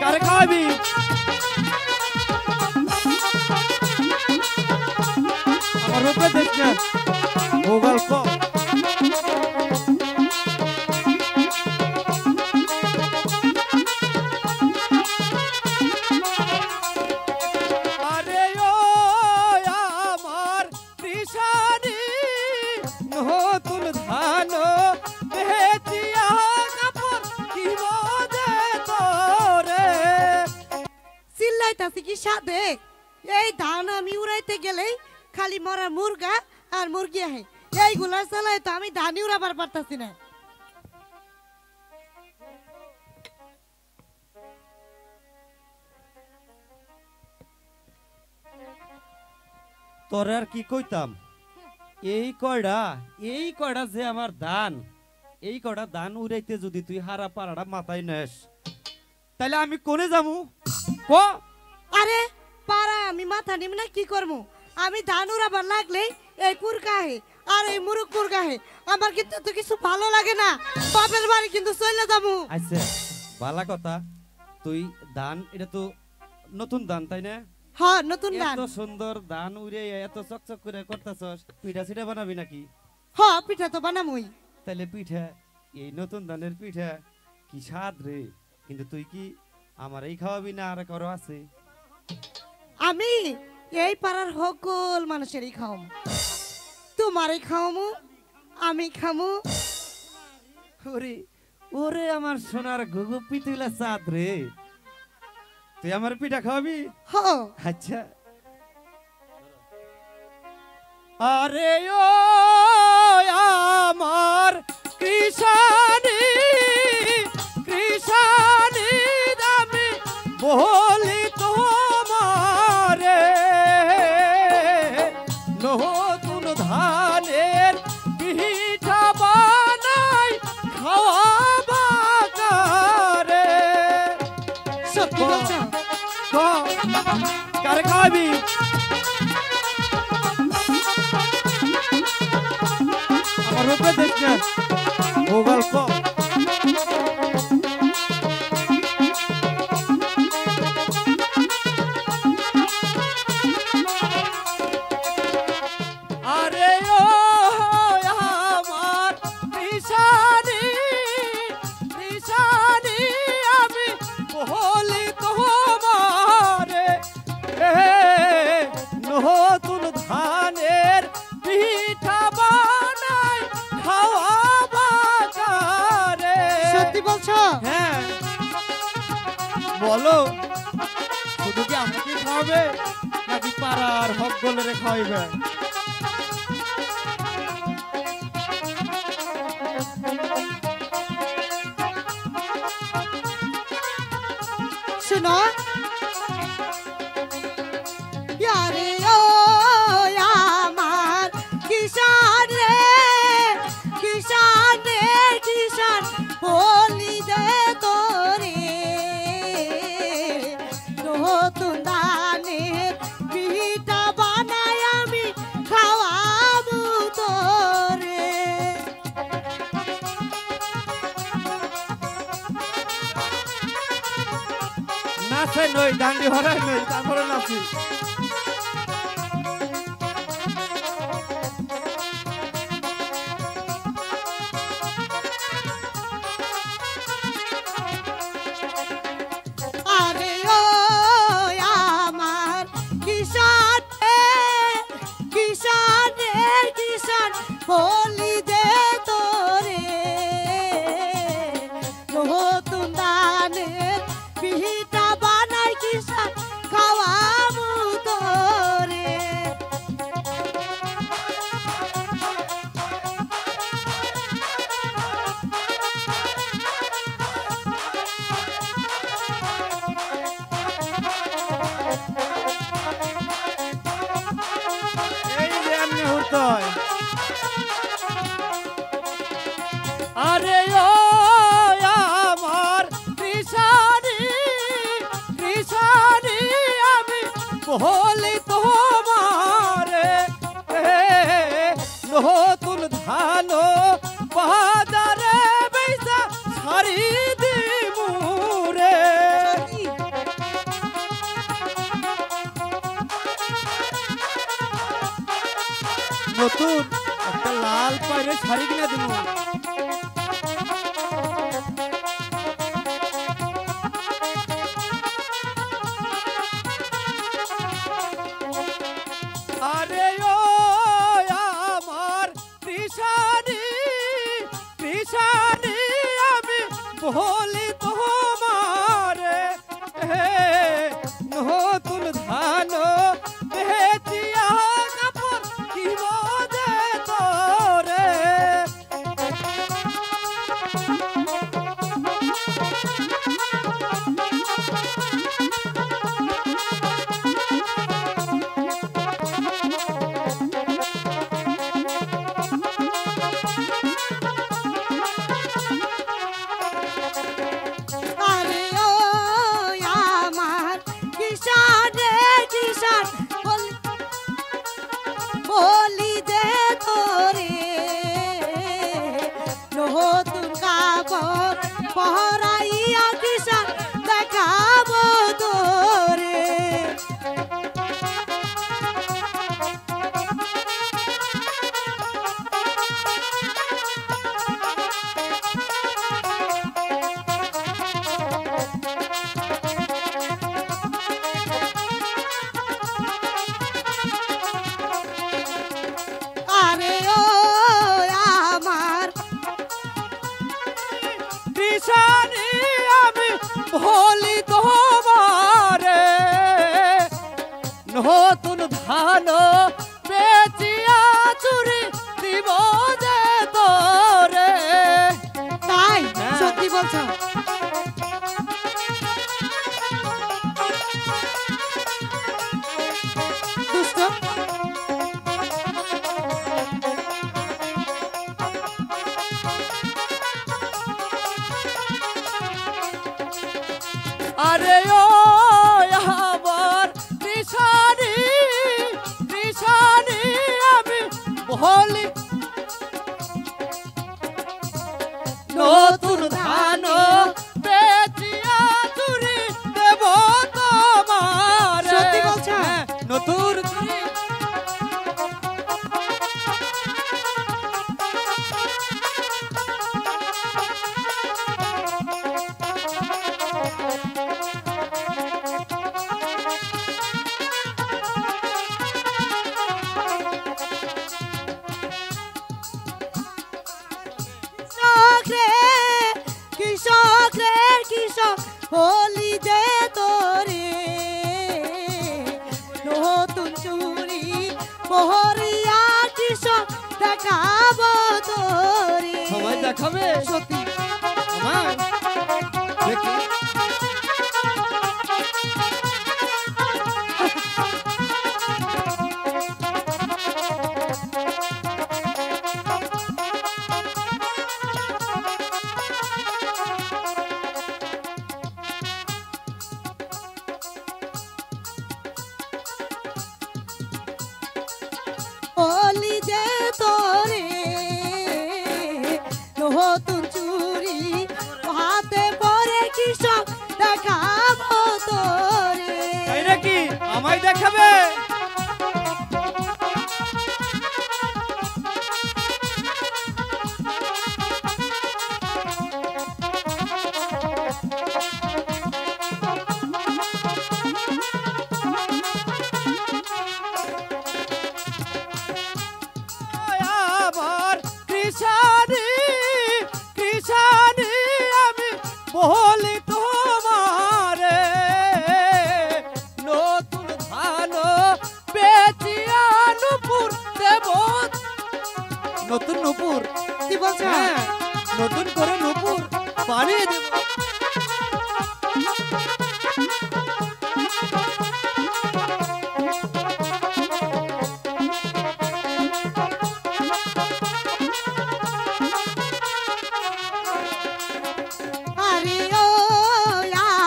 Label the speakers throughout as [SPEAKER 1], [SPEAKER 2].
[SPEAKER 1] কারে খাওয়াবি? আমার রূপে দেখ না ও গল্প। আরে ও আমার কৃষানি নতুন ধান বেচিয়া কাপড় কিব দে তোরে।
[SPEAKER 2] চিল্লাইতাছি কি সাথে? এই ধান আমি উড়াইতে গেলেই খালি মরা মুরগা আর মুরগি আহে। এইগুলা চালাই তো আমি ধানই উড়াবার পারতাছি না।
[SPEAKER 1] তোর আর কি কইতাম, এই কয়টা যে আমার দান, এই কয়টা দান উড়াইতে যদি তুই হারা পাড়াটা মাথায় নেস তাহলে আমি কোনে যামু ক?
[SPEAKER 2] আরে পারা আমি মাথা নিম না কি করবো? আমি ধান উড়াবার লাগলেই এই কুরকা আহে আর এই মুরগ কুরকা আহে। আমার কিন্তু তো কিছু ভালো লাগে না। বাপের বাড়ি কিন্তু চলে যাবো।
[SPEAKER 1] আচ্ছা ভালো কথা, তুই দান এটা তো নতুন দান তাই না?
[SPEAKER 2] হ্যাঁ নতুন ধান।
[SPEAKER 1] এত সুন্দর দান উড়ে এত চকচক করে করতেছস, পিঠা সিঠা বানাবি নাকি?
[SPEAKER 2] হ্যাঁ পিঠা তো বানামুই।
[SPEAKER 1] তাহলে পিঠা, এই নতুন ধানের পিঠা কি স্বাদ রে। কিন্তু তুই কি আমার এই খাওয়াবি না আর কারো আছে?
[SPEAKER 2] আমি এই পাড়ার সকল মানুষেরই খাওয়াম। তোমারই খাওয়ামু, আমি খামু।
[SPEAKER 1] ওরে ওরে আমার সোনার ঘুঘু পিতুলা চাঁদ রে, তুই আমার পিঠা খাওয়াবি?
[SPEAKER 2] হ্যাঁ
[SPEAKER 1] আচ্ছা। আরে ও আমার কৃষানি কৃষানি দামি বলি তোমারে নতুন ধানের পিঠা বানাই খাওয়াবা কারে।
[SPEAKER 2] সত্যি বলছো?
[SPEAKER 1] কারে খাওয়াবি? আমার রূপে দেখ না ও গল্প। আরে ও আমার কৃষানি কৃষানি আমি বলি তোমারে নতুন ধানের পিঠা বানাই খাওয়াবা কারে।
[SPEAKER 2] সত্যি বলছো?
[SPEAKER 1] হ্যাঁ বলো, শুধু কি আমাকে খাওয়াবে নাকি পাড়ার সকলেরে খাওয়াইবে?
[SPEAKER 2] শুনো আরে ও আমার কিষান রে কিষান রে কিষান বলি দে তোরে নতুন ধানের পিঠা বানাই আমি খাওয়াবো তোরে।
[SPEAKER 1] নাচে নই দান্ডি হরাই নই তারপরে নাচি।
[SPEAKER 2] আরে ও আমার কিষান রে কিষান রে কিষান বলি দে তোরে নতুন ধানের পিঠা বানাই কিষান খাওয়াবো তোরে।
[SPEAKER 1] এই যে এমনি হতোয়। আরে ও আমার কৃষানি কৃষানি আমি বলি তোমারে নতুন ধান বাজারে বেচা ছাড়ি দিমুরে। নতুন একটা লাল পায়রে শাড়ি কিনে দিব। আরে ও আমার কৃষানি কৃষানি আমি বলি তোমারে নতুন ধান বেচিয়া কাপড় কিব যে তোরে।
[SPEAKER 2] আরে ও আমার কিষান রে কিষান বলি দে তোরে নতুন কাপড় পরাইয়া কিষান দেখাবো তোরে। আরে ও আমার
[SPEAKER 1] কৃষানি আমি বলি তোমারে নতুন ধান বেচিয়া চুরি দিব যে তোরে।
[SPEAKER 2] তাই
[SPEAKER 1] হ্যাঁ।
[SPEAKER 2] সত্যি বলছো? দুষ্ট
[SPEAKER 1] আরে ও আমার কৃষানি কৃষানি আমি বলি নতুন ধান বেচিয়া চুরি দেব তোমারে।
[SPEAKER 2] সত্যি বলছো?
[SPEAKER 1] হ্যাঁ, নতুন চুরি।
[SPEAKER 2] কৃষক রে কৃষক বলি দে তোরে নতুন চুরি পহরিয়া কৃষক দেখাবো তোরে।
[SPEAKER 1] সবাই দেখাবে
[SPEAKER 2] সত্যি
[SPEAKER 1] আমার দেখি।
[SPEAKER 2] বলি দে তোরে নতুন চুরি হাতে পরে কৃষক দেখাবো তোরে।
[SPEAKER 1] তাই নাকি আমায় দেখাবে? আমার কৃষানি কৃষানি আমি বলি তোমারে নতুন ধান বেচিয়া নুপুর দেব। নতুন নুপুর
[SPEAKER 2] কি বলছো?
[SPEAKER 1] হ্যাঁ, নতুন করে নুপুর বানিয়ে দেব।
[SPEAKER 2] আরে ও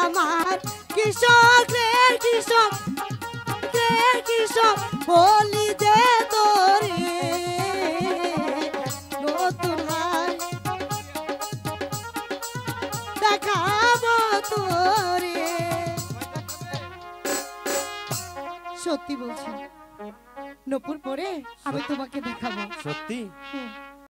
[SPEAKER 2] আমার কৃষক রে কৃষক বলি দে তোরে নতুন হাল দেখাবো তোরে। সত্যি বলছি। নপুর পরে আমি তোমাকে দেখাবো।
[SPEAKER 1] সত্যি?
[SPEAKER 2] হুম।